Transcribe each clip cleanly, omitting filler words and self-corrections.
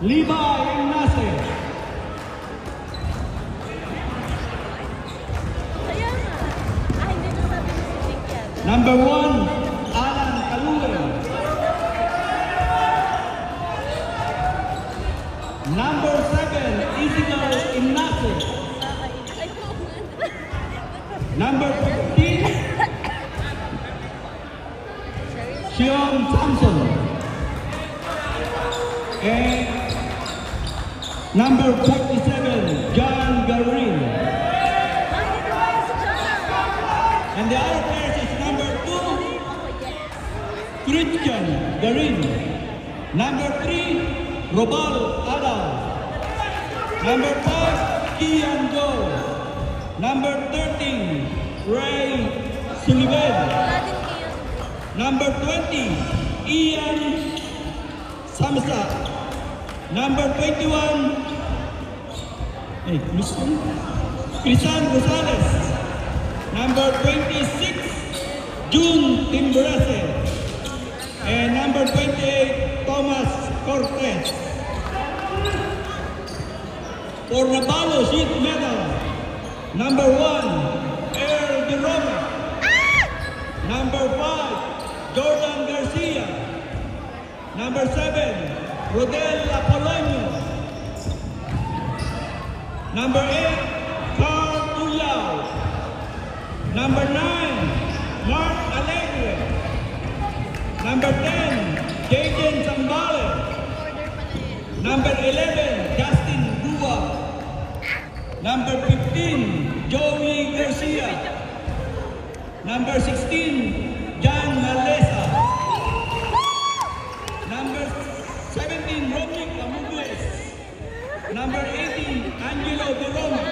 Levi Nasser. Kaya nga. Hindi na sabi ni si Vic yan. Number 1, Alan Kalure. Number 7, Isidore Ignacio. Ay, Number 15, Sean Thompson. And number 47, John Garin. And the other players is number 2, Christian Garin. Number 3, Robal Adam. Number 5, Ian Go. Number 13, Ray Sullivan. Number 20, Ian Samsa. Number 21, Crisan Gonzalez. Number 26, June Timbrese. And number 28, Thomas Cortez. For Nabalo sheet medal, number 1, Earl De Roma. Number 5, Jordan Garcia. Number 7, Rodel Apolonio. Number 8, Carl Ullao. Number 9, Mark Alegre. Number 10, Jaden Zambale. Number 11, Justin Dua. Number 15, Joey Garcia. Number 16, John Malesa. Number 17, Romnick Amugues. Number 18, Angelo De Roma.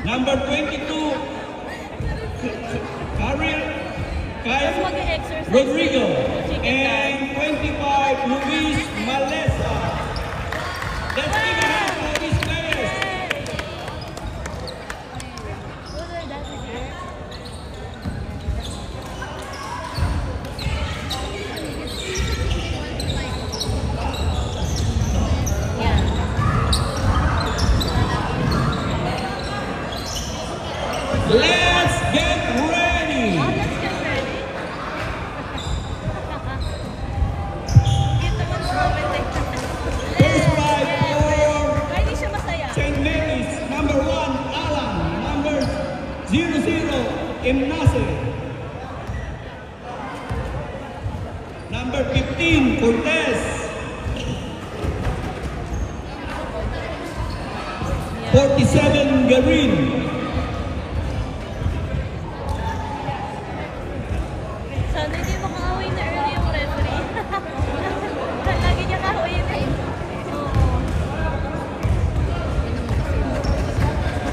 Number 22, Kyle Rodrigo. And 25, Luis Malesa. Let's give a hand for these players. Let's get ready. First prize for St. Mary's, number 1, Alan. Number 00, Imnase. Number 15, Cortez. 47, Garin. Sana hindi makahawin na early yung referee. Lagi niya kahawin eh. Oo.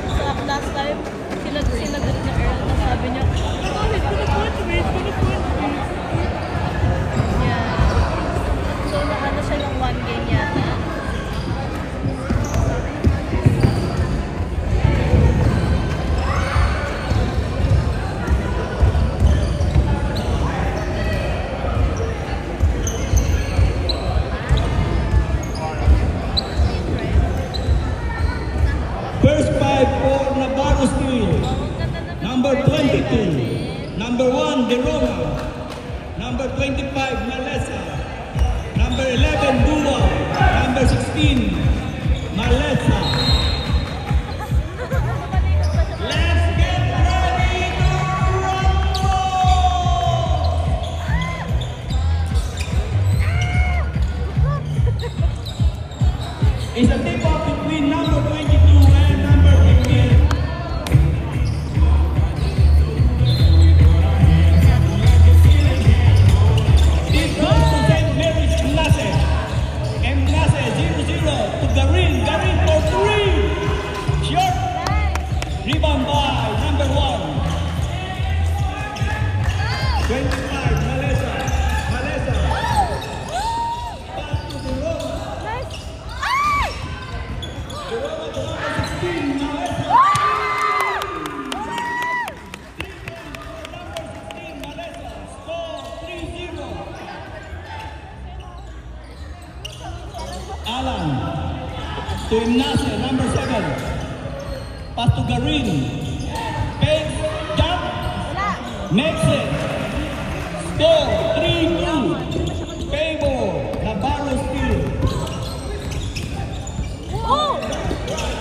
So, last time, sinagot na early. Sabi niya, oh, he's gonna punch me, he's gonna punch me. Yeah. So, naano siya ng 1 game yata. First five for Navarro Steel. Number 22, number 1, De Roma. Number 25, Malesa. Number 11, Dua. Number 16, Malesa. Let's get ready to rumble! It's a tip-off between number 22 and number 15. This goes to St. Mary's Enlace. Enlace 0-0 to Garin. Garin for 3. Short. Rebound by number 1. 25, Malesa. Malesa. Back to the road. The road, 16, Malesa. Number 16, Malesa. Score 3-0. to Imnase, number 7. Pass to Garin. Fake, jump, Wala. makes it. Score, 3-2. Favor, Navarro steal. Oh!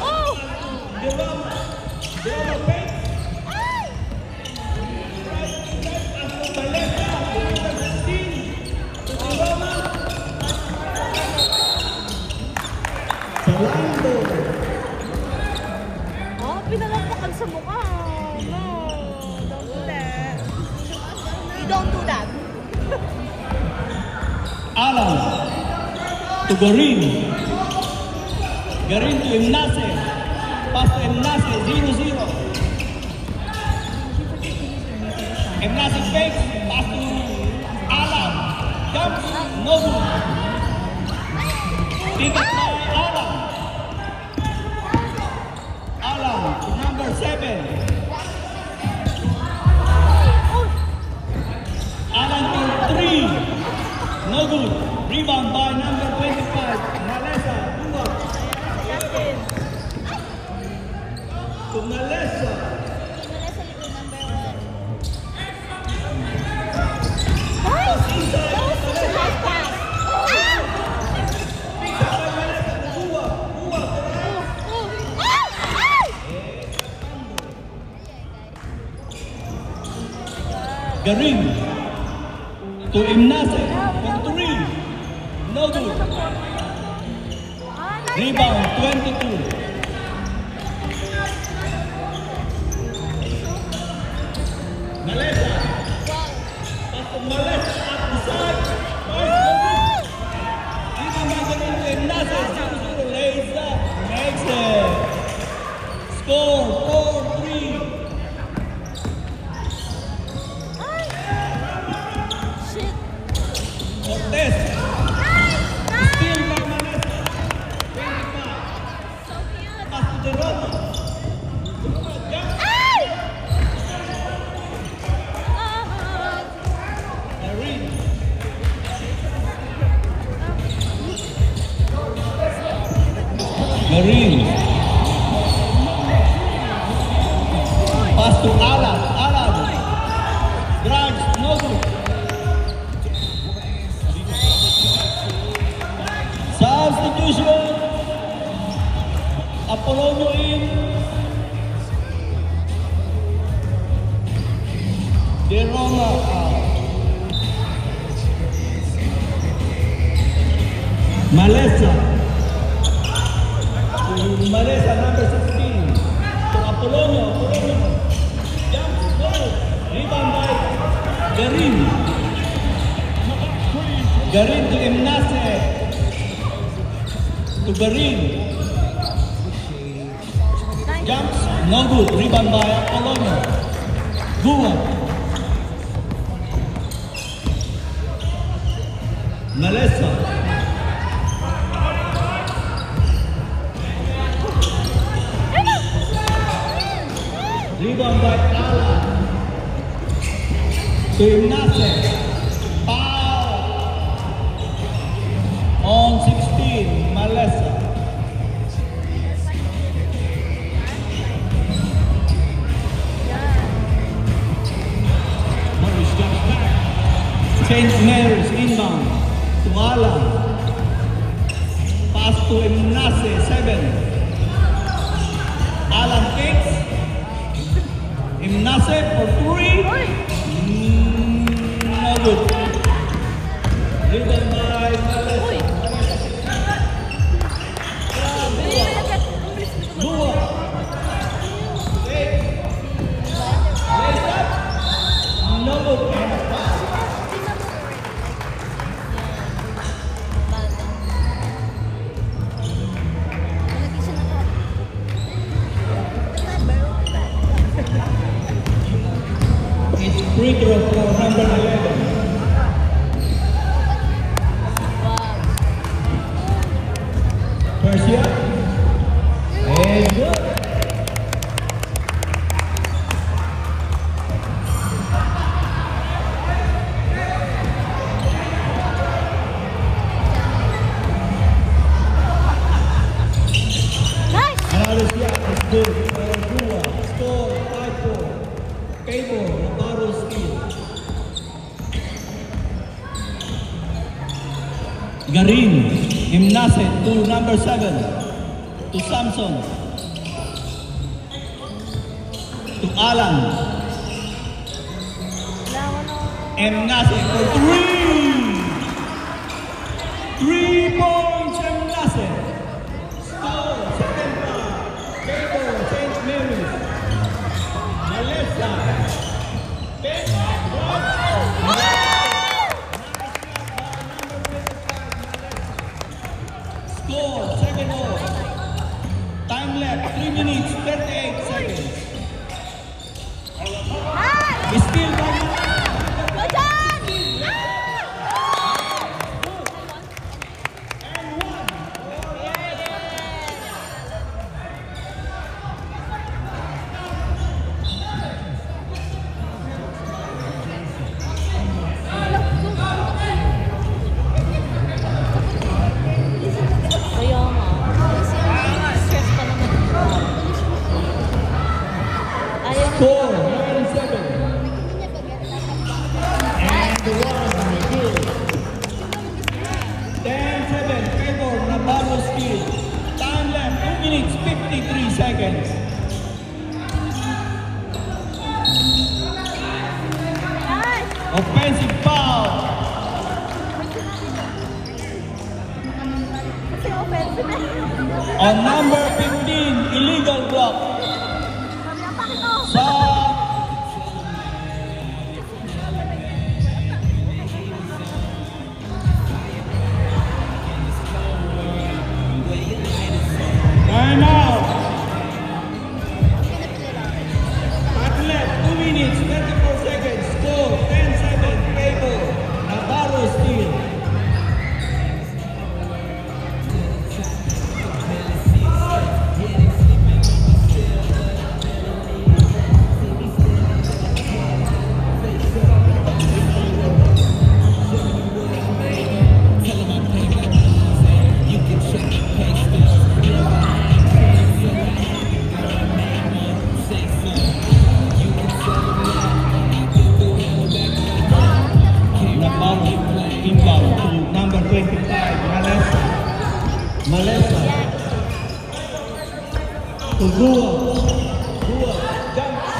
Oh! Deroma fake. Ay! Baleta, number 16. To Deroma. Salando. Oh, pinalampakan sa mukha. No, don't do that. You don't do that. Alan to Garin. Garin to Imnase. Pass to Imnase, 0-0. Imnase fakes, pass to Alan. Jumps, no good. Ticket by Alan. Alan to number 7. Oh! Alan to 3. No good. Rebound by number 25. Nalesa, Dua. Justin. To Nalesa. Wala sa likod, number 1. Ay! That was such a nice pass. Ah! Dua. Oh! Oh! Ay! Garin to Imnase for 3. No good. Ah, nice Rebound guys. 22. Nalesa. Pass to Malesa at the side. First, no good. Rebound by Garin to Imnase. 0-0. Lays up. Makes it. Score 4-3. Ay! Shit. Cortez. Nice! Steal Nice! by Malesa. 25. So cute. Pass to Deroma. Jump. Ay! Ah! Garin. Garin. Pass to Alan. Alan. Drives. No good. Substitution. Apolonio in. Deroma out. Malesa. To Malesa, number 16. To Apolonio. Apolonio. Jump. Goal. Rebound by Garin. Garin to Imnase. To Garin. Nice. Jumps. No good. Rebound by Apolonio. Gua. Malesa. Rebound by Alan. To Imnase. Foul. On 16, Malesa. Morris comes back. St. Mary's inbound. To Alan. Pass to Imnase, 7. Alan kicks. Imnase for 3. Uy! No good. Rebound by Malesa. Uy! Bilis mo naman. Dua. Eight. Lays up. No good. And a foul. It's free throw for number 11. Garin Gimnase to number 7. To Samson. To Alan. Gimnase for 3. 3 points Gimnase. Score, second round. Pedro, St. Mary's. Malesa. Score, second off. Time left, 3 minutes, 38 seconds. Still by Kaya nga. Stress pa naman. Ayaw na. score, 9-7. And the one, good. 10-7, favor Navarro Steel. Time left, 2 minutes, 53 seconds. Offensive foul Kasi offensive eh. on number 15, illegal block. Sa time out. At left, 2 minutes, 34 seconds. Score, 10-7, favor Navarro Steel. Navarro inbound to number 25, Malesa. Malesa. To Gua. Gua jumps.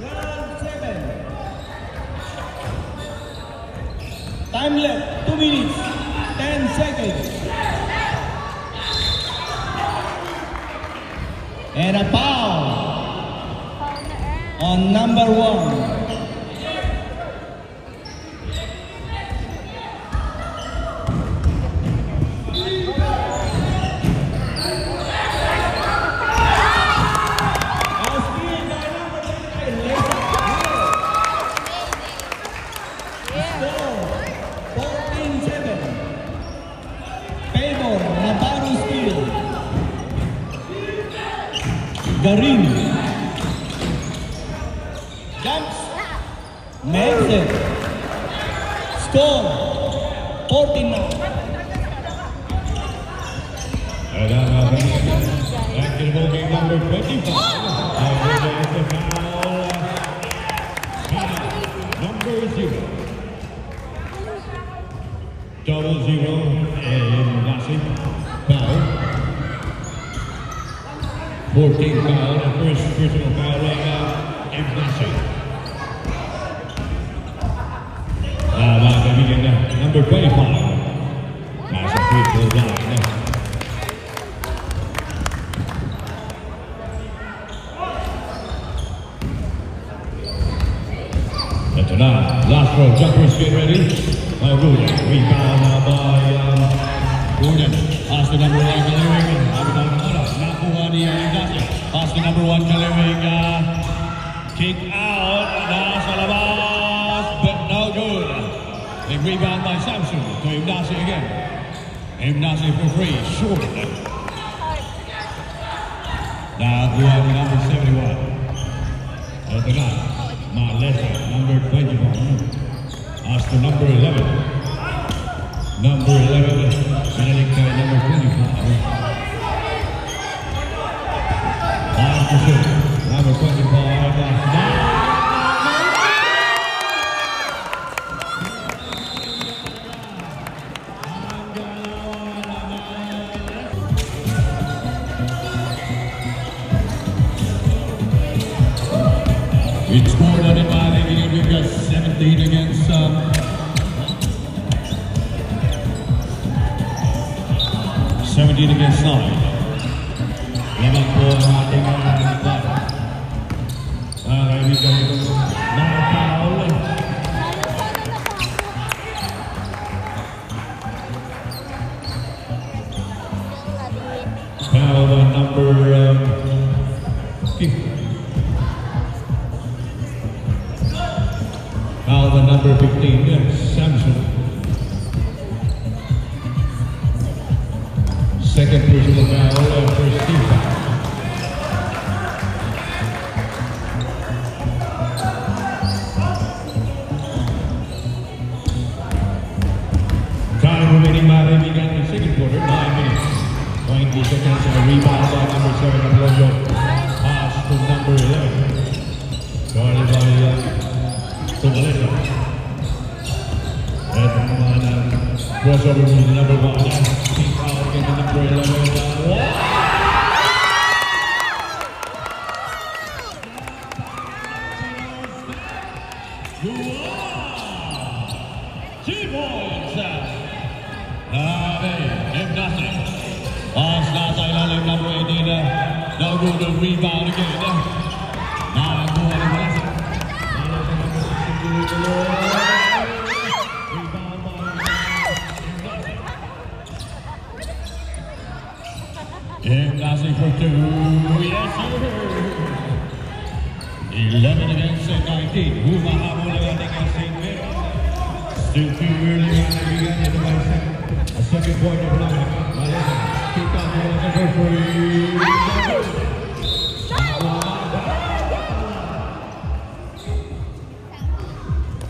Round 7. Time left, 2 minutes, 10 seconds. And a foul on number 1. Garin jumps, makes it. Score 49. And that will be number 25. Number 0. Double 0 and Nasi. Foul. 14 foul, the first personal foul and Nasi. Mga kaibigan na, number 25. Nasa free throw line. Ito na, last row, jumpers get ready. Gordon, rebound by Gordon. Pass to number 1, Kaliwing. Nakuha ni Ignacio. Pass to number 1, Kaliwing. Kick out. Nasa labas, but no good. A rebound by Samson to Ignacio again. Ignacio for free, short. Nakuha ni number 71. Ito na, Malesa, number 21. Pass to number 11. Number 11, Benedict number 25. 5 to 6. Number 25. It's scored on it by Legion. We've got 17 against 17 against 9. Lamang po ang ating kaibigan ito. Mga foul. Foul on number 15. Foul on number 15, Samson. Second personal foul for Steve. Time remaining, mga kaibigan, in second quarter, 9 minutes. 20 seconds, a rebound by number 7, Apollo. Pass to number 11. Guarded by Tumaleta. At naman ang crossover with number 1. Team foul against the number 11. Number 18, now go to rebound again. Now go ahead and bless it. Imnasi for 2. Yes, sir. 11 against 19. Humahabol ang ating St. Mary. Still too early on to begin in a second point of line. Keep on the other for you.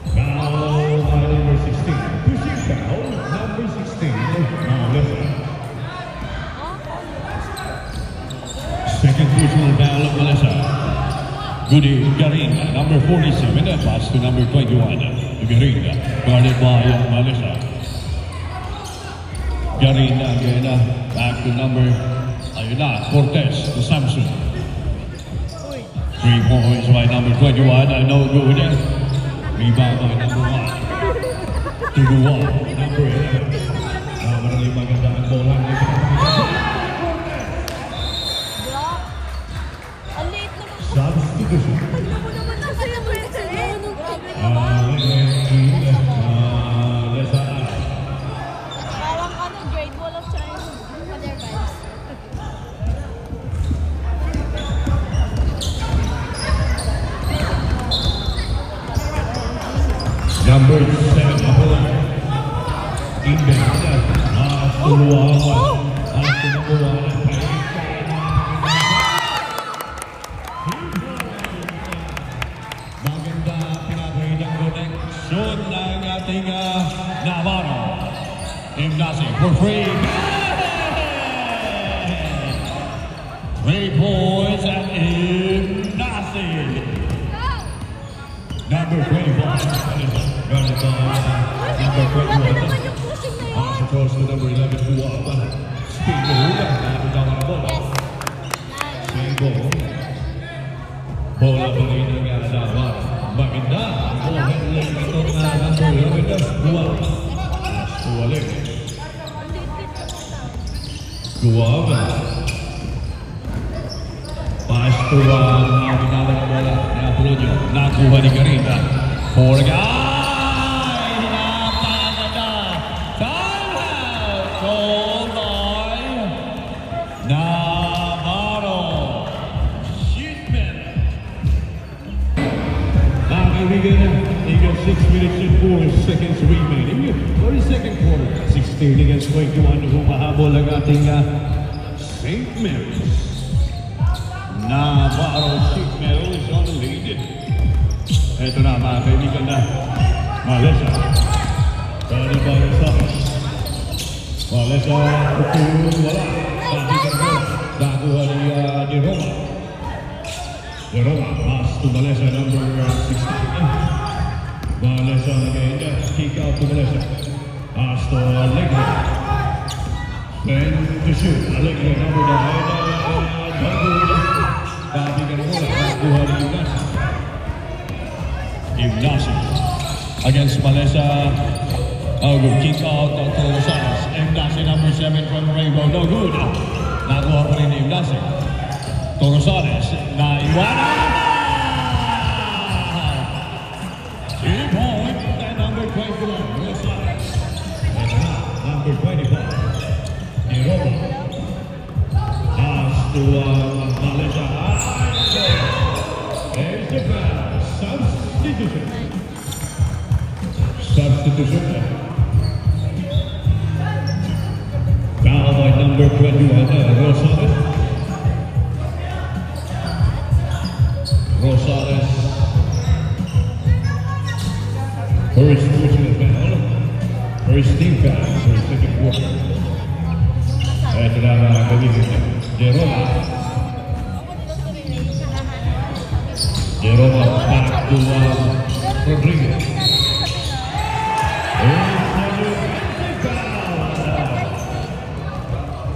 Foul by number 16. Pushing foul, number 16. Now listen. Second personal foul of Melissa. Goody Garin, number 47, pass to number 21. Garin, guarded by Melissa. Garin again, back to number, ayun na, Cortez to Samson. 3 points by number 21, no good. Rebound by number 1. To the wall, number 11. Maraming magandang bola. Block. Ang liit naman. Substitution. Ano mo naman kasi yung pwede? Parang ano, grade wall of China. Other vibes. Number 7, Apollo. Inbound. Tuluawan. Tuluawan. Maganda pinapahidang connection ng ating Navarro. Imnasi for free. 3 points at Imnasi. Number 24. Guarded by number 21. Pass across to number 11, Huwab. Speed to Huwab. Dito daw ang bola. Singo. Bola pa rin ang Navarro. Maganda. Ball handling itong number 11, Huwab. Pass to Alec. Huwab. Pass to pinala ng bola ni Apollo. Nakuha ni Garita. For a guy. Navarro. Shitman. He got 6 minutes and 4 seconds remaining for the second quarter. 16 against 21. Humahabol ang ating St. Mary's. Navarro Shitman is on the lead. Ito na mga kaibigan na Malesa. Pwede ba yung Sapas? Malesa, wala. Nakuha ni Roma. De Roma, pass to Malesa, number 16. Malesa again, kick out to Malesa. Pass to Allegro. Then to shoot, Allegro, number 9. Babi ka na muna, nakuha ni Ignacio. Ignacio. Against Malesa. Oh, good kick out to Rosales. Ignacio number 7 from Rainbow. No good. Nakuha pa rin ni Ignacio. To Rosales. Naiwanan! 3 point. And number 21. Rosales. And number 25. Europa. Pass to Malesa. There's the foul. Substitution. Substitution. Foul by number 21, Rosales. Rosales. First personal foul. First team foul for the second quarter. Ito na mga kaibigan. Jeroma. Jeroma back to Rodriguez.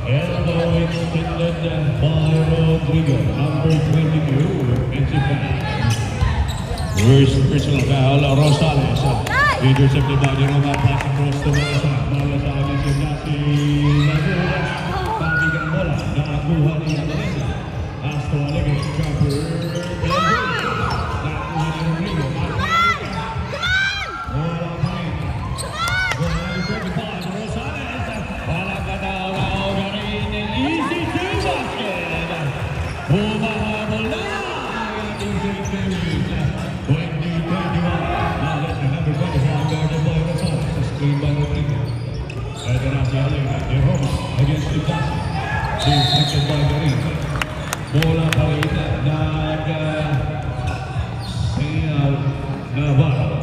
Elbow extended by Rodriguez, number 22, offensive foul. First personal foul, Rosales. Intercepted by Jeroma, pass across to Malesa. Malesa against Ignacio. Pabigang bola, nakakuha ni Malesa. Pass to Rodriguez, jumper. Nakuha ni Rodriguez. Humahabol na ang ating St. Mary's. 2021. Malesa number 24, guarded by Rosales. Sa screen by Rodriguez. Ito na si Alena Jeroma against Ignacio. Deflected by Garin. Bola pa rin nag-signal Navarro.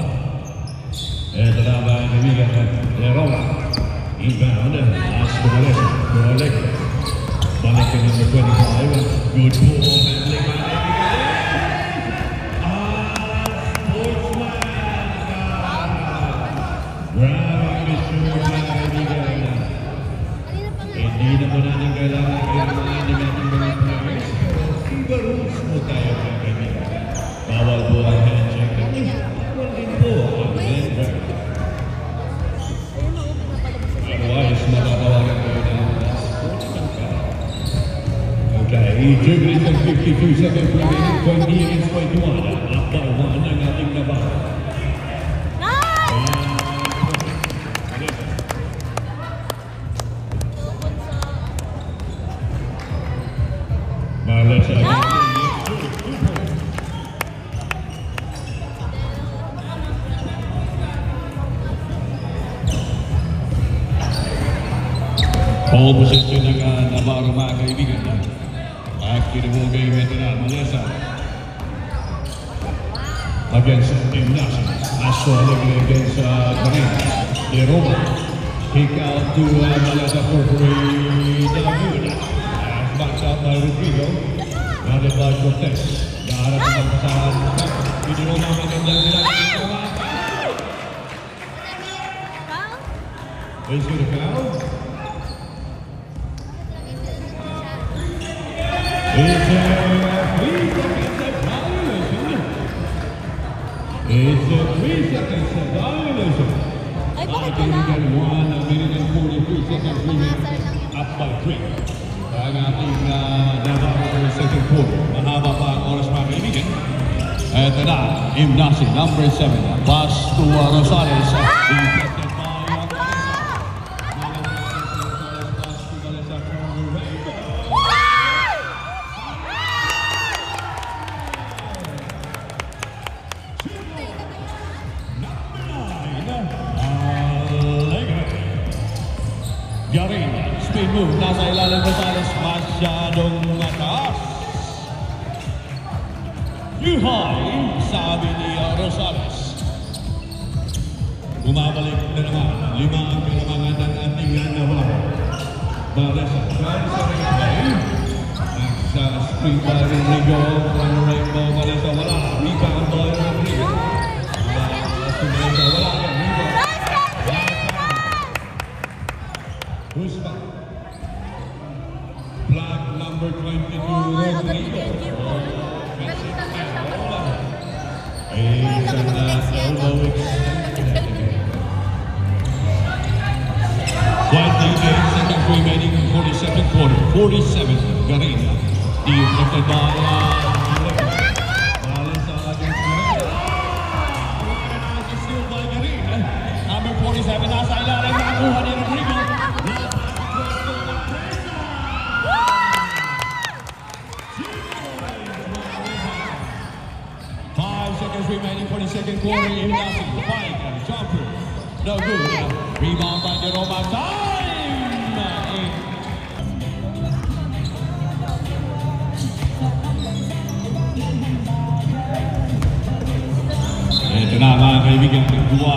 Ito na ba ang kaibigan Jeroma. Inbound. Pass to Malesa. To Alena. Balik ke number 25. Good ball handling by sportsman. Grabe Mr. Kaibigan. Hindi naman natin kailangan i-remind natin mga players. Iba rules mo tayo mga kaibigan. Bawal po ang handshake. Bawal din po ang lender. Otherwise, matatawagan kayo ng sportsman ka. Okay, dribbling ng 52 seconds remaining, 20 against 21. Up by 1 ang ating Navarro. Malesa against Ball position ng Navarro mga kaibigan. Active ball game ito na, Malesa. Against Ignacio. Astro against Karin. Jeroma. Kick out to Malesa for free. Good. Backed out by Rodrigo. Guarded by Cortez. Naharap naman sa Jeroma. Magandang nilang. Is it a foul? It's a 3-second violation. It's a 3-second violation. Ay, Mga bakit kaibigan, wala? 1 minute and 43 seconds remaining. Up by 3. Ang ating Navarro for the second quarter. Mahaba pa ang oras mga kaibigan. Ito na, Ignacio, number 7. Pass to Rosales. Deflected by Garin, spin move, nasa ilalim Rosales, masyadong mataas. Too high, sabi ni Rosales. Bumabalik na naman, 5 ang kalamangan ng ating Navarro. Malesa, trying sa replay. Sa screen by Rodrigo, from Rainbow, Malesa, wala. Rebound by Rodrigo. Wala. Who's back? Black number 22, Rodrigo. Ay, isang seconds remaining for the second quarter. Ignacio, fight, jumper, no good. Rebound by Jeroma. Time! Ito na mga kaibigan, nagduwa.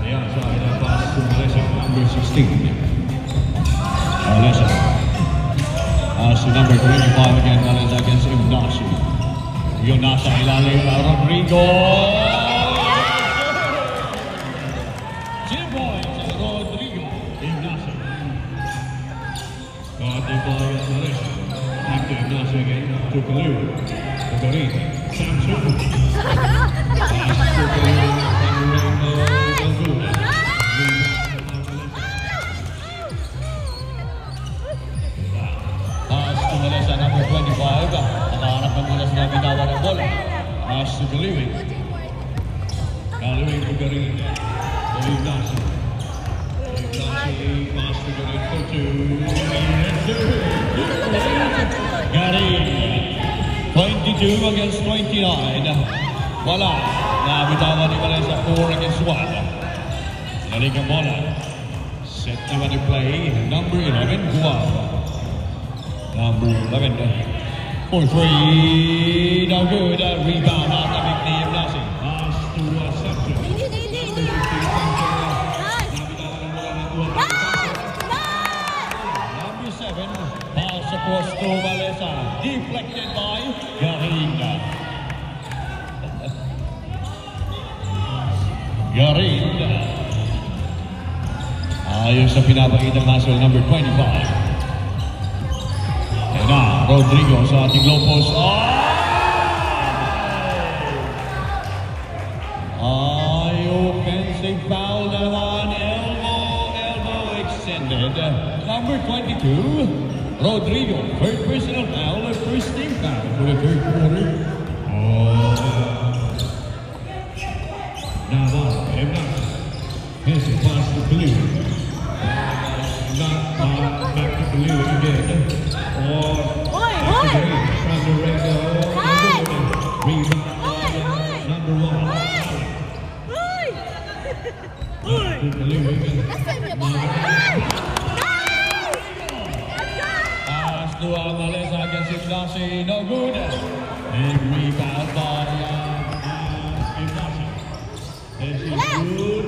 Ayan, so ay nabas kung Alessa, number 16. Alessa. So number 25 again, Alessa against Ignacio. Yun nasa ilalim na Rodrigo. 2 points, Rodrigo. Ignacio. Caught by Alessa. Back to Ignacio again, to Kalu. To Karin. Samson. Alessa number 25. Nakaharap ng mula sa bitawa ng bola. Pass to Galiwing. Galiwing to Garin. To Ignacio. Ignacio, pass to Garin for 2. Garin. 22 against 29. Wala. Nabitawan ni Alessa 4 against 1. Galing ang bola. Set naman ni play. Number 11, Guam. Number 11 for 3. No good. Rebound. Nakamit ni Ignacio. Pass to Samson. Number 7. Pass across to Alessa. Deflected by Garin. Garin. Ayos sa pinapakitang hustle number 25. Na, Rodrigo sa ating low post. Offensive foul naman. Elbow extended. Number 22, Rodrigo. Third personal foul, first team foul for the third quarter. Now on, here's a pass to Blue. Back to Blue again. Pass to Alessa against Ignacio, no good. Big rebound by Ignacio. This is good.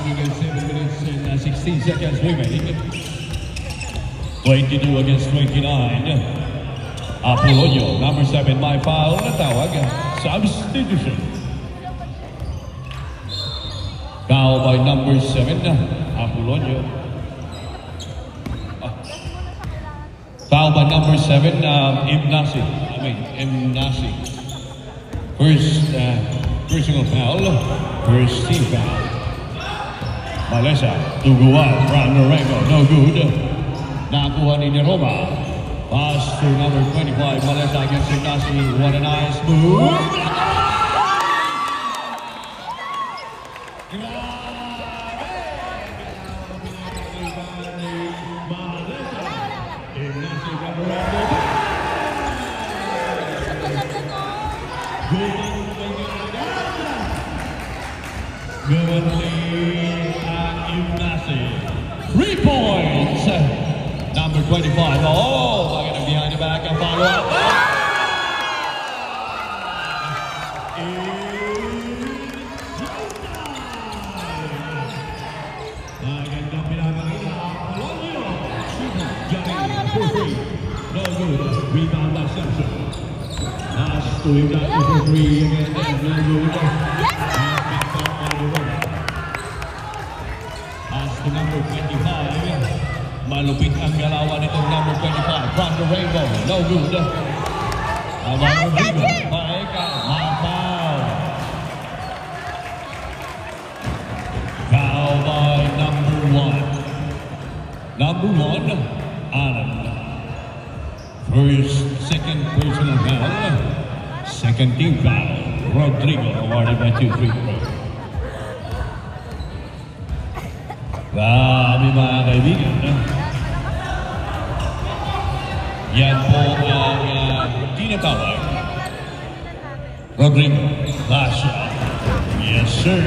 Maybe 7 minutes and 16 seconds remaining. 22 against 29. Apolonio, number 7, my foul. Natawag. Substitution. Foul by number 7, Apolonio. Foul by number 7, Ignacio. First personal foul, first team foul. Alessa to Guam, Randorengo, no good. Nakuha ni Roma. Pass to number 25, Alessa against Ignacio. What a nice move. Good lead at Ignacio. 3 points. Number 25. Oh, again behind the back and follow up. No good. Rebound by Samson. Pass to Ignacio for 3 again. No good. Pass to number 25. Malupit ang galawan nitong number 25. From the rainbow. No good. Rodrigo. Maeka. Foul. Foul by number 1. Number 1, Alan. Second personal foul. Second team foul. Rodrigo awarded by 2 free throws. Grabe mga kaibigan. Yan po ang tinatawag Rodrigo Lasha. Yes, sir.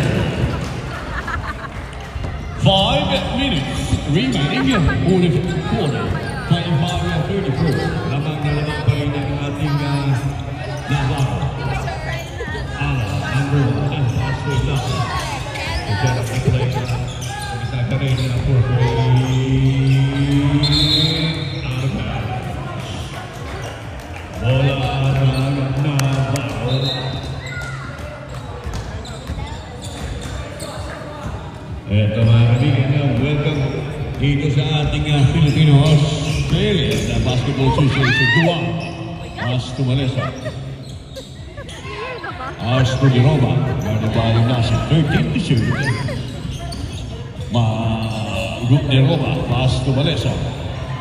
5 minutes remaining for the quarter. 25-34. Lamang na lamang pa rin ang ating Navarro. Number 1, Ashley Lasha. Ito ang play. Isa ka rin na for bola ng Navarro. Ito mga kaibigan, welcome dito sa ating Filipino-Australia na Basketball Association. Dua, Astu Malesa. Astu di Roma, guarded by Ignacio, 13-2. Group de Roma, Astu Malesa,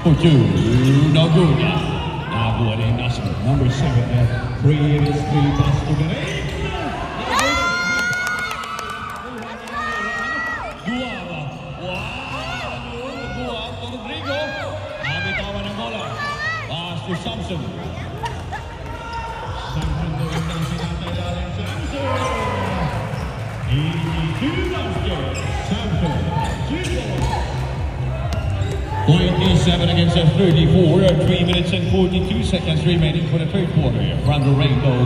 for 2, Nagunya. Nagunya ni Ignacio, number 7, 3 is 3, Astu Malesa. To Samson. Samson doing dancing out there, darling. Samson! Easy to Samson. 27 against 34. 3 minutes and 42 seconds remaining for the third quarter from the Rainbow.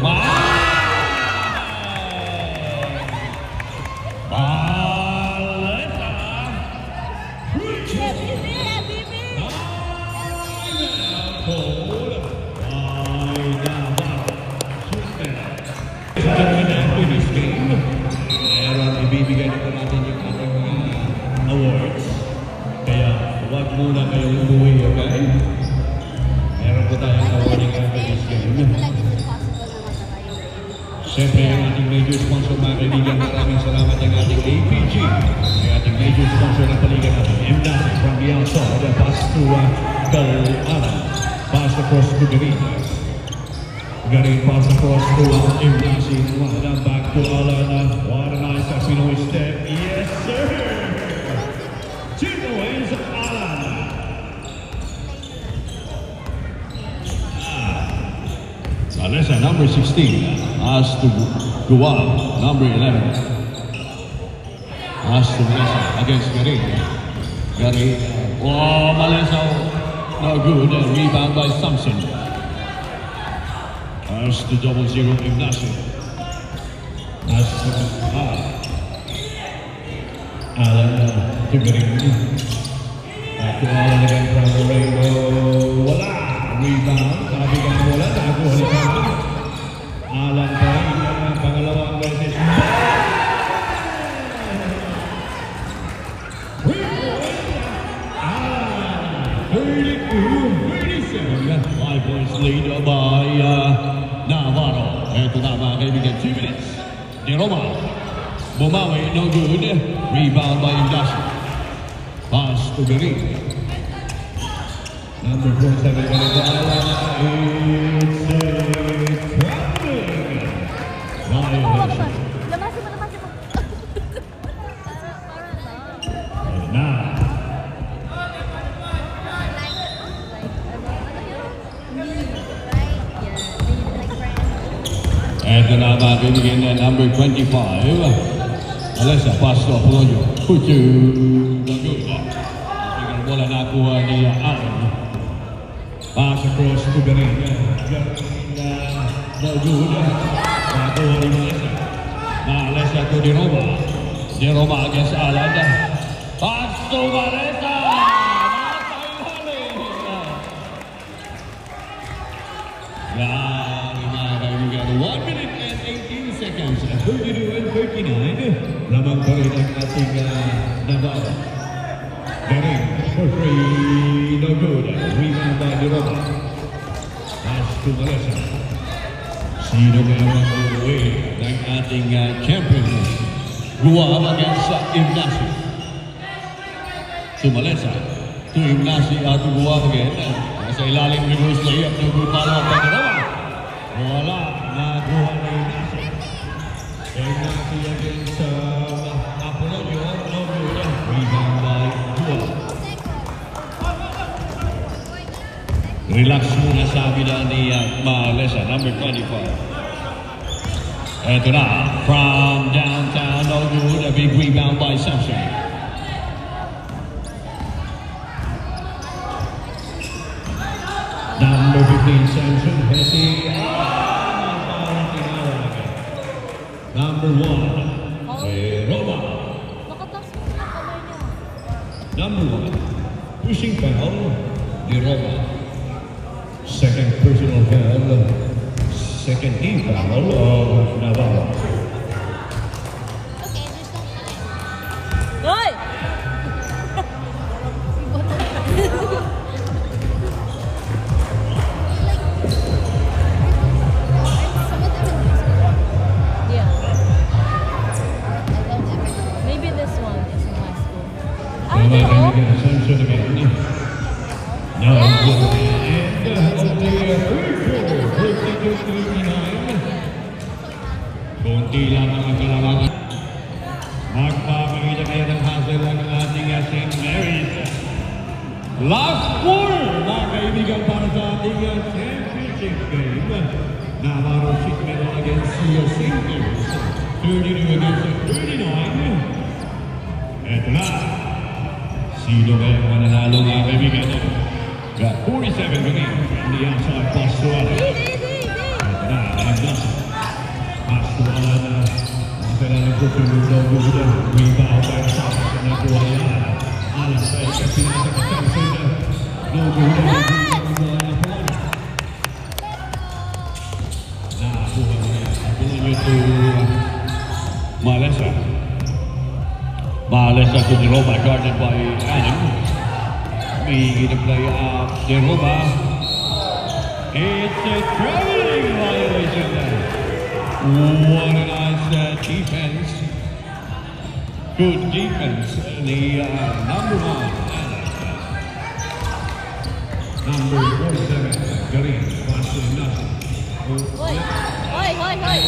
Ibibigay na po natin yung ating mga awards. Kaya huwag muna kayong umuwi, okay? Meron po tayong awarding after this game. Siyempre, ang ating major sponsor mga kaibigan, maraming salamat ang ating APG. Ang ating major sponsor ng paligan natin, MDAS from the outside, pass to Gal-Alan, pass across to Garin. Garin pass across to MDAS, back to Alan. What a nice Pinoy step. Yes, sir! Chico is Alan. Alessa, number 16. As to Guam, number 11. As to Malesa against Garin. Garin. Oh, Malesa. No good. Rebound by Samson. As to 0-0 Ignacio. As to Alan to Garin. Back to Alan again from the Rainbow. Wala! Rebound. Sabi ka na wala. Nakuha ni Samson. Alan pa rin ang pangalawang beses. Alan! 32-37. 5 points lead by Navarro. Ito na mga kaibigan. 2 minutes. Di Roma. Bumawi, no good. Rebound by Ignacio. Pass to Garin. Number 47, It's violation. Lamasin mo. Now. Ito na mga kaibigan na number 25. Alessa, pass to Apolonio. Putu. Ang bola nakuha ni Alan. Pass across to Garin. No good. Nakuha ni Malesa. Malesa to Di Roma. Di Roma against Alan. Pass to Malesa. Grabe mga kaibigan. 1 minute and 18 seconds. 32 and 39. Lamang pa rin ang ating Navarro. Garin for free. No good. Rebound by Di Roma. Pass to Malesa. Sino kaya mag-uwi ng ating champion? Guam against Ignacio. To Malesa. To Ignacio at Guam again. Sa ilalim reverse layup. No good follow-up by Di Roma. Wala. Nakuha ni Ignacio. Ignacio against Apolonio. No good. Rebound by Relax muna sabi na ni Malesa, number 25. Eto na, from downtown, no good, a big rebound by Samson. Number 15, Samson, Hesse. Number 1, Roma. Nakataas mo na kamay niya. Number 1, pushing foul, di Roma. Second personal foul, second team foul of Navarro. Hoy! Yeah. Maybe this one is in high school. I Tama don't know. kami ka, Samson again. No, good. And on the third quarter, 52-39. Kunti lang ang kalamangan. Magpapakita kayo ng hustle ang ating St. Mary's. Last quarter, mga kaibigan, para sa ating championship game. Navarro Shikmero against St. Mary's. 32 against 39. Eto na. Sino kaya ang mananalo, mga kaibigan? Got 47 winning from the outside pass to Allen. Eto na, Nagdasa. Pass to Allen. Kailangan ko tulog good. Rebound by the top. Nakuha ni Allen. Allen sa pinasa ka Samson. No good. Nakuha niya. Nakuha to Malesa. Malesa to the Roma, guarded by Adam. May play up the Roma. It's a traveling violation. What a nice defense. Good defense. The number 1. Number 47, Garin, passing nothing. Hoy! Hoy! Hoy! Hoy!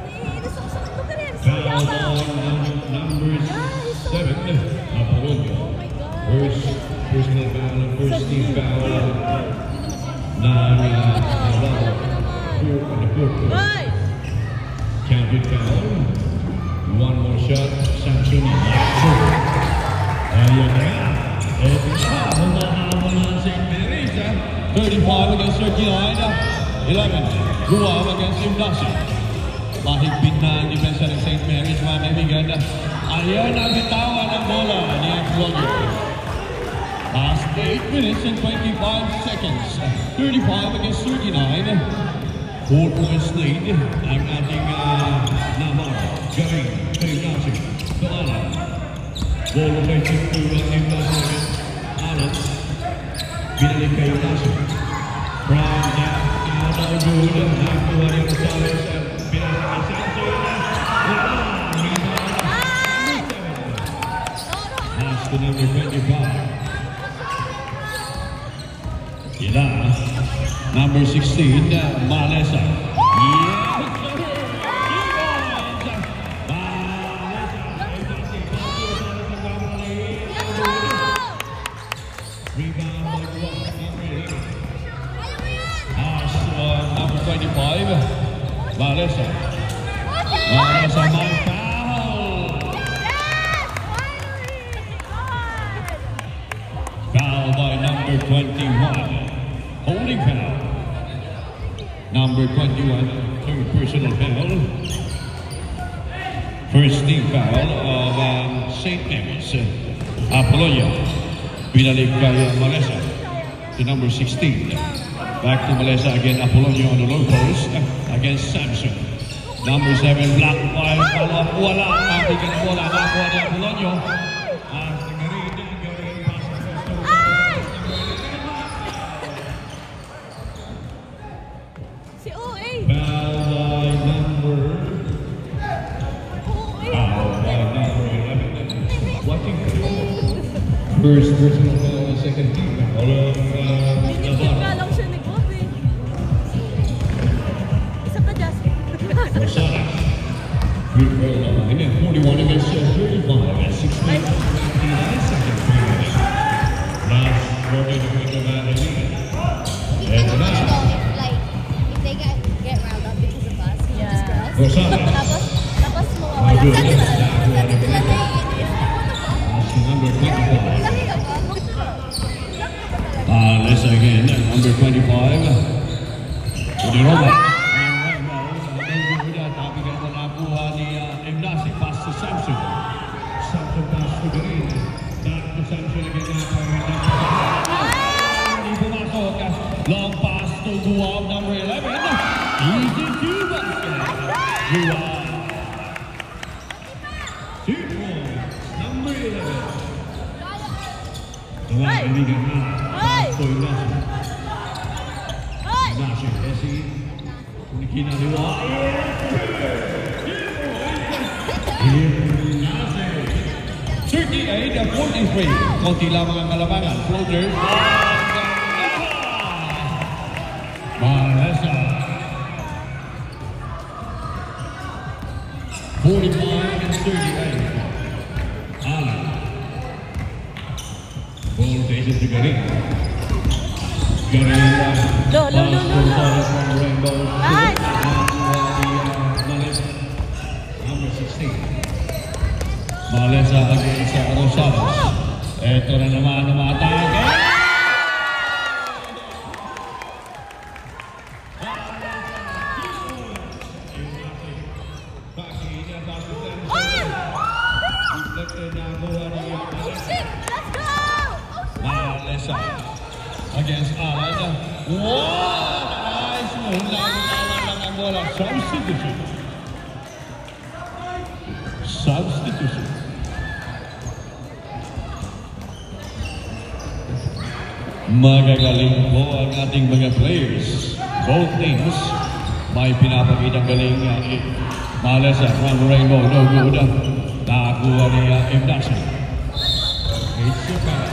Naiinis ako sa lugar yan. Foul Sayang ba? on number 7, Apolonio. Oh my God. First personal foul, first team foul. Navarro. Hoy! Counted foul. One more shot. Samson. Ayan na. Eto na. Humahabol ng St. Mary's. 35 against 39. 11. Guam against Gymnasia. Mahigpit na ang depensa ng St. Mary's, mga kaibigan. Ayan ang bitawan ng bola ni Apolonio. Last 8 minutes and 25 seconds. 35 against 39. 4 points lead ang ating Navarro. Garing, Gymnasia. To Allen. Ball rotation to Gymnasia. Allen. Binalik kay Gymnasia. From down, no good. Nakuha ni Rosales. Binalik kay Samson. Pass to number 25. Ila, number 16, Malesa. Rebound by Guam. Pass number 25, Malesa. Malesa, my foul. Foul by number 21. Holding foul. Number 21, third personal foul. First team foul of St. Mary's. Apolonio. Binalik kay Malesa to number 16. Back to Malesa again. Apolonio on the low post against Samson. Number 7, block by wala. Matigan ang bola. Nakuha ni Apolonio. Si OA! Foul by number 11. Watching first personal foul, second team foul of Tinitig Navarro. lang siya ni Bob eh. Isa pa, Jasmine. Rosales. Good goal. And then 41 against 35. Rosales. Tapos mawawala Good. ka na. That's number 25. Let's again, number 25. Udi Roma. Tapigan mo nakuha ni Ignacio. Pass to Samson. Samson pass to Green. Back to Samson again. Hindi pumasok. Long pass to Guam, number 11. Easy to basket. Guam. 2 points, number 11. Mga kaibigan na. So Ignacio. Ignacio, Essie. Kinaliwa. Ignacio. 38-43. Konti lamang ang kalamangan. Floater. Maresa. 45-38. Alan. Ball faces to Garin. Garin. No. Rainbow. Nice. Malesa. Number 16. Malesa against Rosales. Ito na naman ang atake. Malesa against Alan. Wow! Nice move. Lang ang bola. Substitution. Magagaling po ang ating mga players. Both teams may pinapakitang galing. Malesa from Rainbow. No good. Nakakuha ni Ignacio. It's a foul.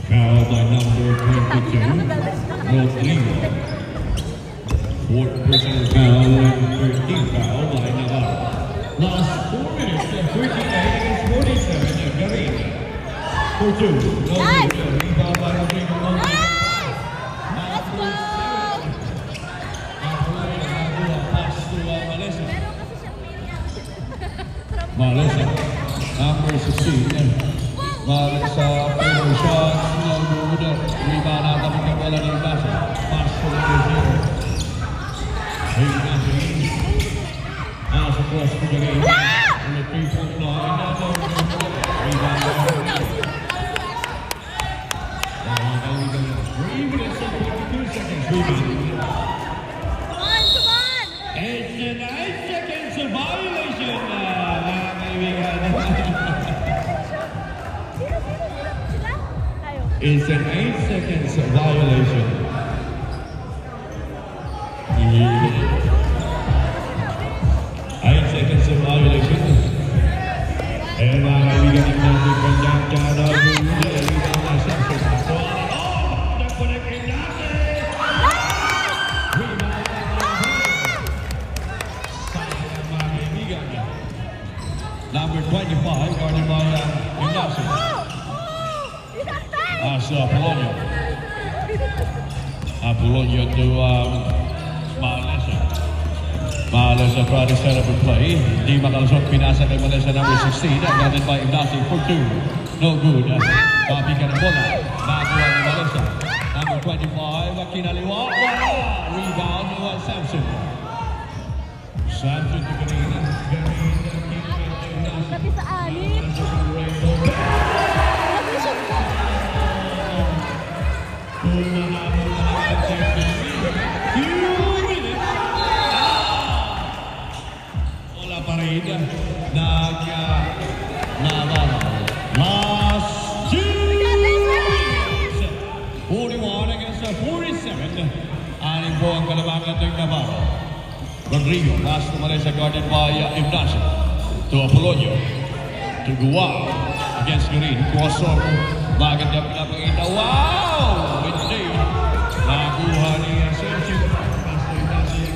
Foul by number 22, Rodrigo. Fourth personal foul, 13th foul by Navarro. Last 4 minutes, 38 against 47, Garin. For 2, no Nice. good. Rebound by Rodrigo. Let's go! Pass to Malesa. Malesa, number 16. Malesa, favorite shot, no good. Rebound out of the ball and Ignacio. Pass to Ignacio. Ignacio. Pass across to Garin. On the 3-point line. Rebound. 3 minutes and 52 seconds. Rebound. Come on! It's an 8 seconds violation. Mga kaibigan. Sila? Tayo. It's an 8 seconds violation. 8 seconds of violation. And mga kaibigan ng Nancy Kanyang Number 25, guarded by Ignacio. As Apolonio. Apolonio to Malesa. Malesa try to set up a play. Di makalusot, pinasa kay Malesa number 16. Guarded by Ignacio for 2. No good. Copy ka ng bola. Nakuha ni Malesa. Number 25, kinaliwa. Rebound to Samson. Samson to Garin. Tapi sa amin. Nag-shoot ko. Wala pa rin. Navarro. Last 2 minutes. 41 against 47. Anin po ang kalabangan ng Navarro. Rodrigo. Pass to Malesa guarded by Ignacio. To Apolonio. To Guam. Against Garin. Crossover. Maganda pinapakita. Wow! Hindi. Nakuha ni Sergio. Pass to Ignacio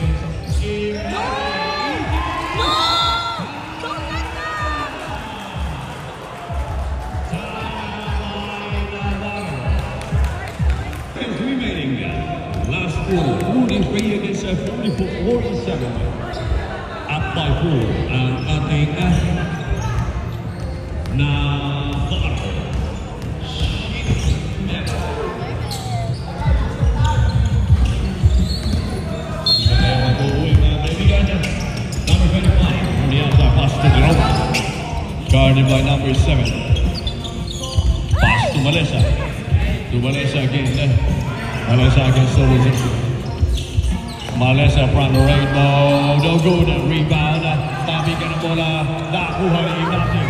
against remaining. Last 3 43 against 47. Up by 4 ang ating Navarro. Guarded by number 7. Pass to Melissa. To Melissa again. Melissa against Soldier. Melissa from the rainbow. No good. Rebound. Tabi ka na bola. Nakuha ni Ignacio.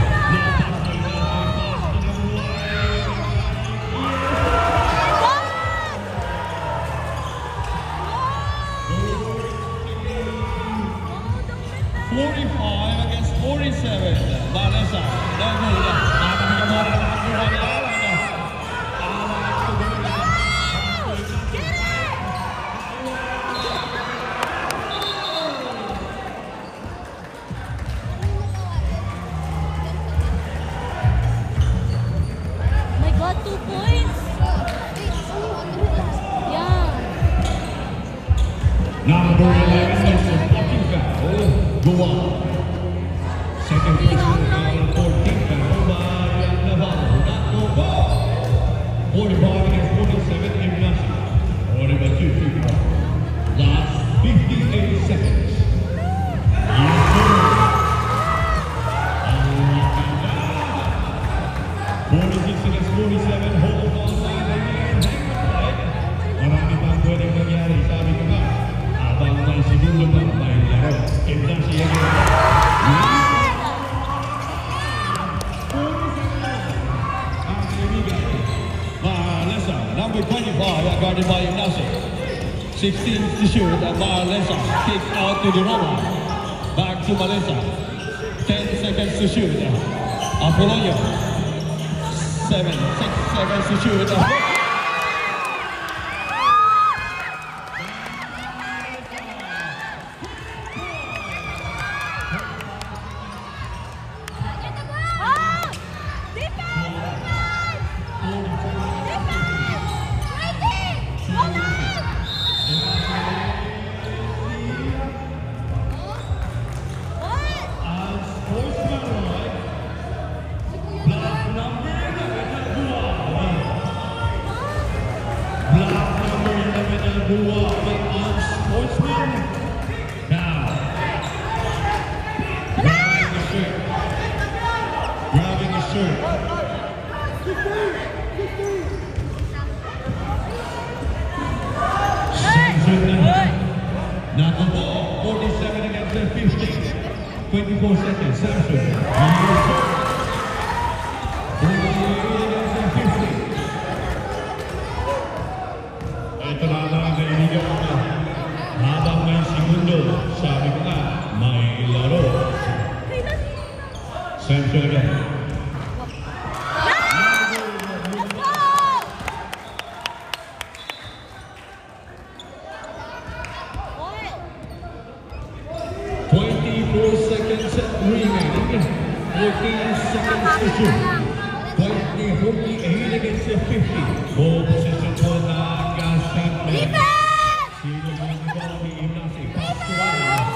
Against 47. Vanessa, no good. Tabi ka bola. Nakuha ni Alan. My God, 2 points. Yeah. Number 11 is a blocking foul. Go on. Second personal foul, 14th foul by Navarro. Not go ball. 45 against 47 Ignacio. Order by 2 Last 58 seconds. Yes, sir. 46 against 47. Hold on. Marami pang pwedeng mangyari. Sabi ko nga, habang may segundo pa, may laro. Ignacio Marlesa, number 25, guarded by Ignacio. 16 to shoot, and Marlesa kicks out to the rubber. Back to Marlesa. 10 seconds to shoot. Apolonio. 6 seconds to shoot. Grabbing a shirt. Now the ball, 47 against 50. 24 seconds. Samson. 48 against 50. Ito na ang kaibigan. Habang may segundo, sabi ko nga, may laro. Samson again. Let's go! 24 seconds remaining. 14 seconds to shoot. 48 against 50. Ball position for the Gaston. Sino ang ball ni Ignacio? Pass to Alan.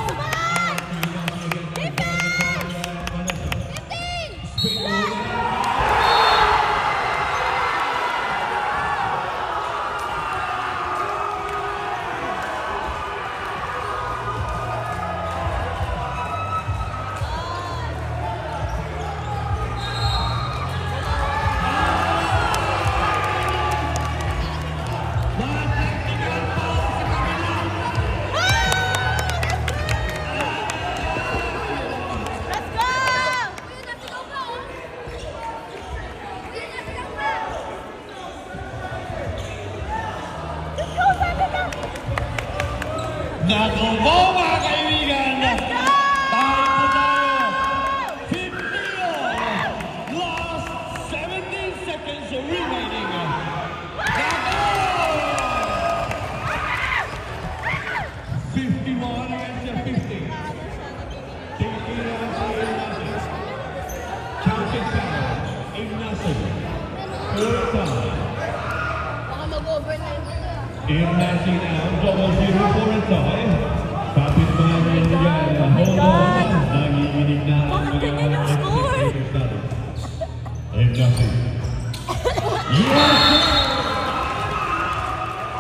Nakubo mga kaibigan! Tayo po tayo! 50 last 17 seconds remaining! Naku! 51 against 50. Tingin naman si Ignacio. Counted foul. Ignacio. Third time. Baka mag-overtime na. Irnasi now, double zero for a tie. Kapit ba rin yan? Hold on. Nanginginig na ang Bakit mga ganyan yung score? spectators natin. Irnasi. Yes!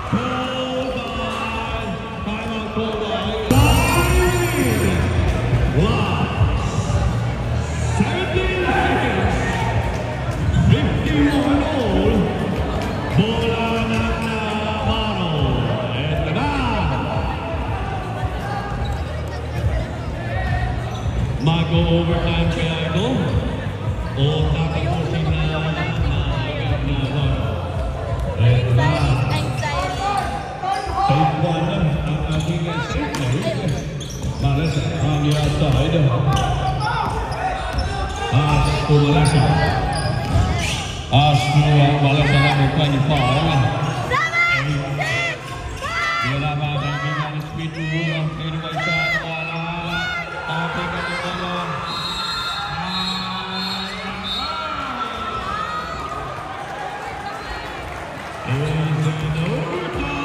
Call by. Timeout call by. Wow. 17 seconds. 51 all. Bola ng Navarro. Ito na. Mag-overtime kaya ito. O tatapusin na agad Navarro. Ito na. Save one ang ating save play. Malesa on the outside. To Malesa. To Malesa number 25. Wala ba ang kaibigan ng speed rule ang fadeaway shot. Wala. Ating katibalong. Is an overtime.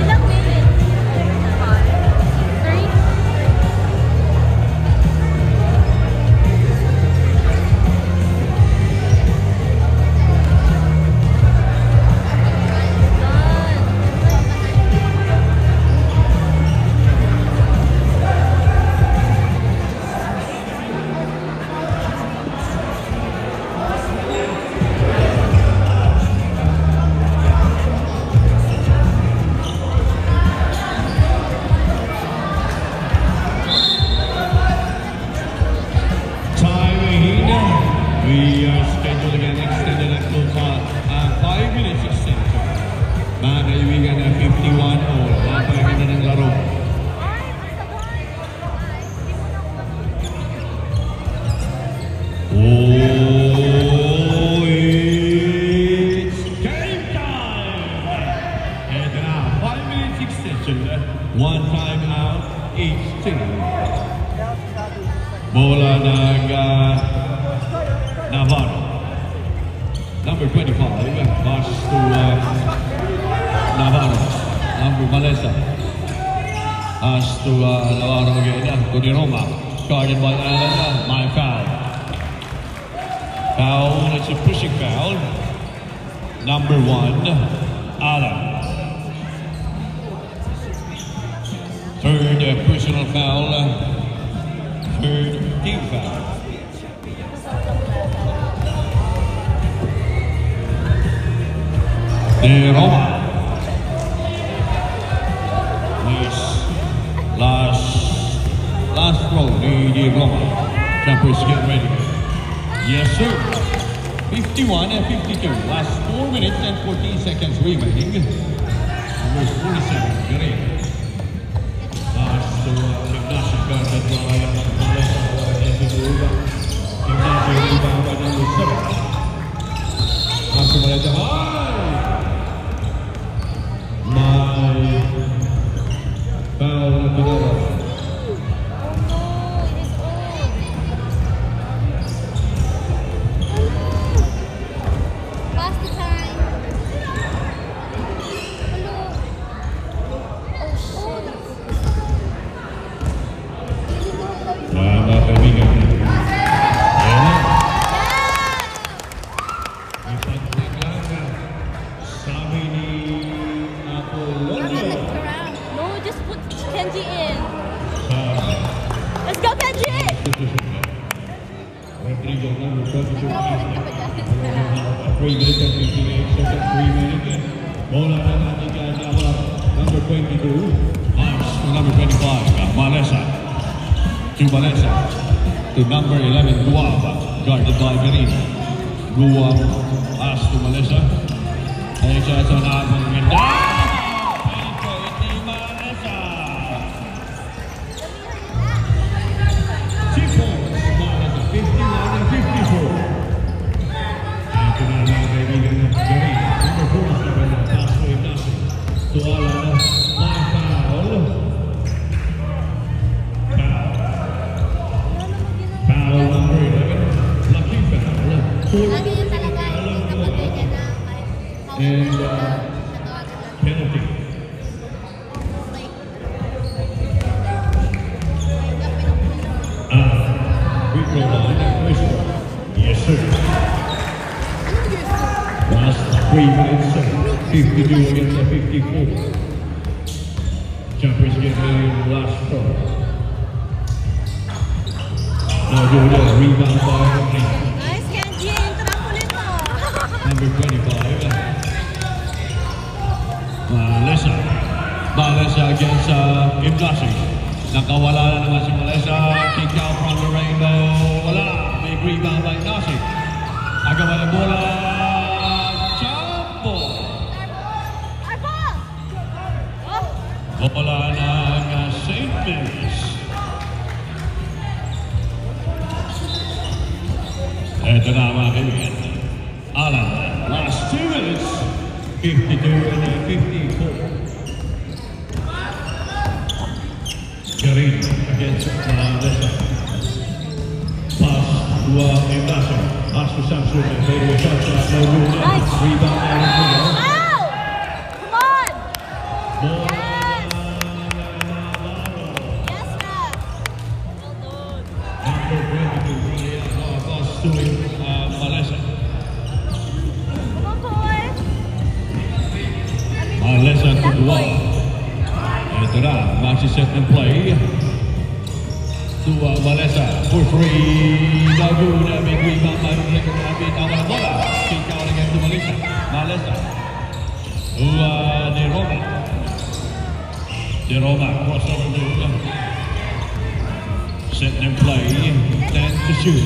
Ilang minutes? 3? We are scheduling an extended actual 5 minutes extension. Mga kaibigan na 51 all. Napakaganda ng laro. Oh, it's game time! And now, 5 minutes extension. One time out, each team. Bola ng Navarro. Number 25, pass to Navarro. Number Malesa. Pass to Navarro again. To Di Roma. Guarded by Alana. My foul. Foul, it's a pushing foul. Number 1, Alan. Third personal foul. Third team foul. Di Roma. Nice. Last row ni Di Roma. Jumpers get ready. Yes, sir. 51 and 52. Last 4 minutes and 14 seconds remaining. Number 47, Garin. Last Ignacio guarded by Malesa. Ignacio rebound by number 7. After Malesa. My foul at the door. Pass the time. Hello. Oh, shit. Mga kaibigan. Ayan na. Ipagtig lang. Sabi ni Apolonio. No, just put Kenji in. Sa Let's go, Kenji! Rodrigo number 22. 3 minutes and 58 seconds remaining. Bola ng ating number 22. Pass to number 25. Malesa. To Malesa. To number 11, Guava. Guarded by Garin. Guava. Pass to Malesa. Ay siya sa nakapang ganda. Ito, iti Malesa. 3 minutes, 52 against the 54. Jumpers get ready in the last throw. Now do the rebound by Nice, Kenji. Yung trampoline mo. number 25. Malesa. Malesa against Imdasi. Nakawala na naman si Malesa. Kick out from the rainbow. Wala. Big rebound by Nasi. Agawan ng bola. Champo. Bola ng St. Mary's. Ito na mga kaibigan. Alan, last 2 minutes. 52 and 54. Karin against Malesa. Pass to Imdasi. Pass to Samson. They will shot shot. No room. Nice. Rebound by Imdasi. Ow! Come on! Bola. Yes, Raf. Well done. Number 22, Brian. Pass to Malesa. Come on, boy. Malesa to That Dua. boy. Ito na, maxi-set and play. To Malesa for 3. Laguna, big rebound by Tawa ng bola. Kick out again to Malesa. Malesa. To De Roma. De Roma, crossover to set and play. 10 to shoot.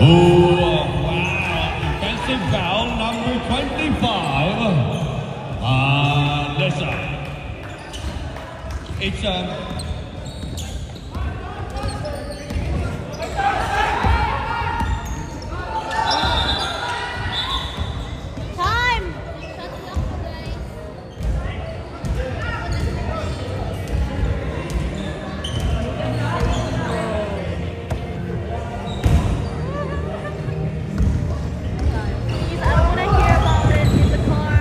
Oh, wow. Defensive foul, number 25. Malesa. It's Time! Please, I don't want to hear about it in the car,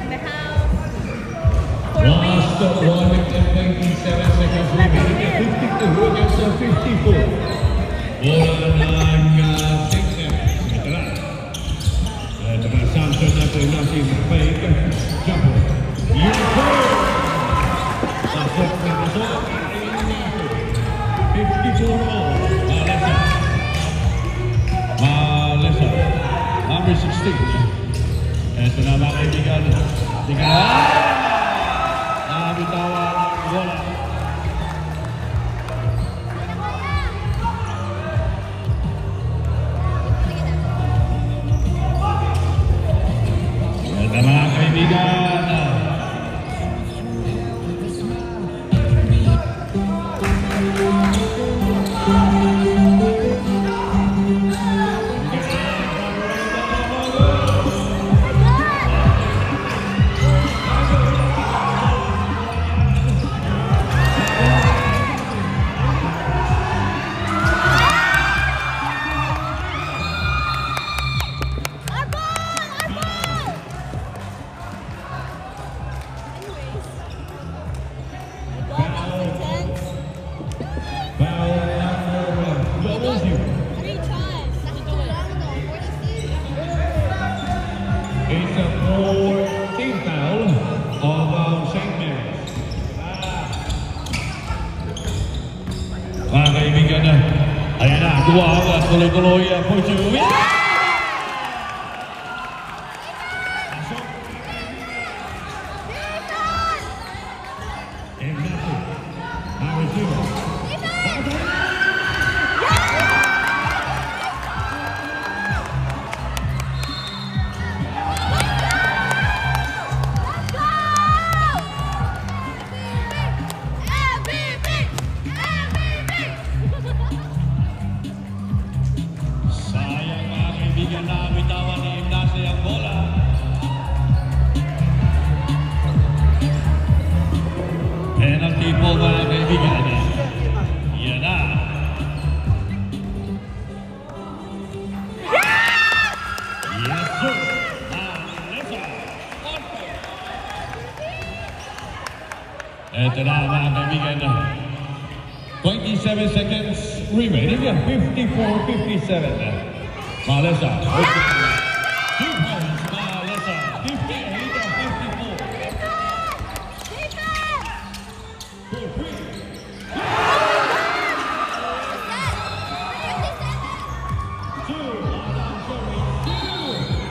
in the house, for a week. last 1 minute and 27 seconds remaining. 52 against 54. Bola ng St. Mary's. Ito na. Ito na, Samson na po yung fake. Jumper. Unicorn! Pasok na pasok. 54 all. Malesa. Malesa. Number 16. Ito na mga kaibigan. Tingnan na. Bitawan ang bola. Ito mga kaibigan. Our ball! Our ball! Anyways. The goal was intense. Foul number 3 tries. That's too long though. 46. It's a 14th foul of St. Mary's. Mga kaibigan na, ayan na, duwag at tuloy-tuloy ang Puchu. And that's it. Arizona. Sayang mga kaibigan na bitawan ni Imdasi ang bola. Penalty po mga kaibigan. Yan na. Yes sir. Malesa. Ito na mga kaibigan. 27 seconds remaining. 54-57. Malesa. 2 points, Malesa. 58-54.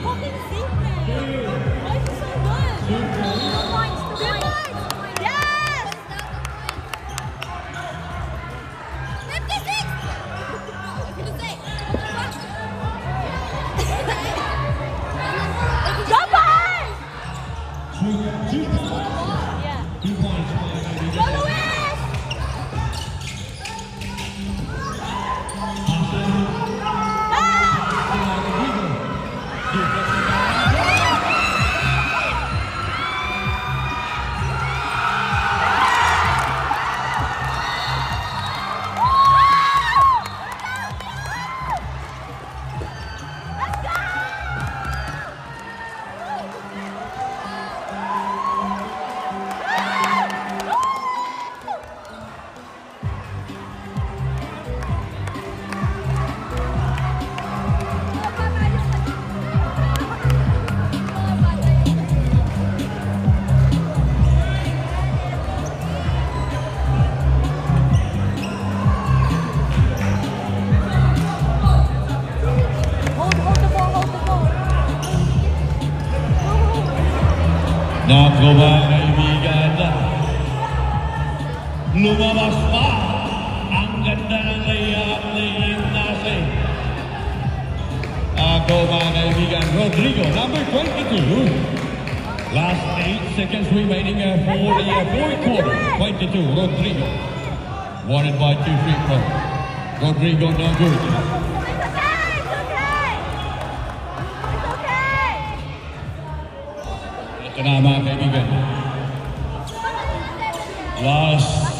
Fucking secret. Why is it so good? 2 points. 2 points. Yes! 56! Drop it! 2 points. Yeah. 2 points. Go Luis! Hold the ball. Nako mga kaibigan, lumabas pa ang ganda ng layup ni Ignace. Ako mga kaibigan, Rodrigo, number 22. Last 8 seconds remaining for the fourth quarter. 22, Rodrigo. Wanted by 2 free throws. Rodrigo no good. Ito na mga kaibigan. Last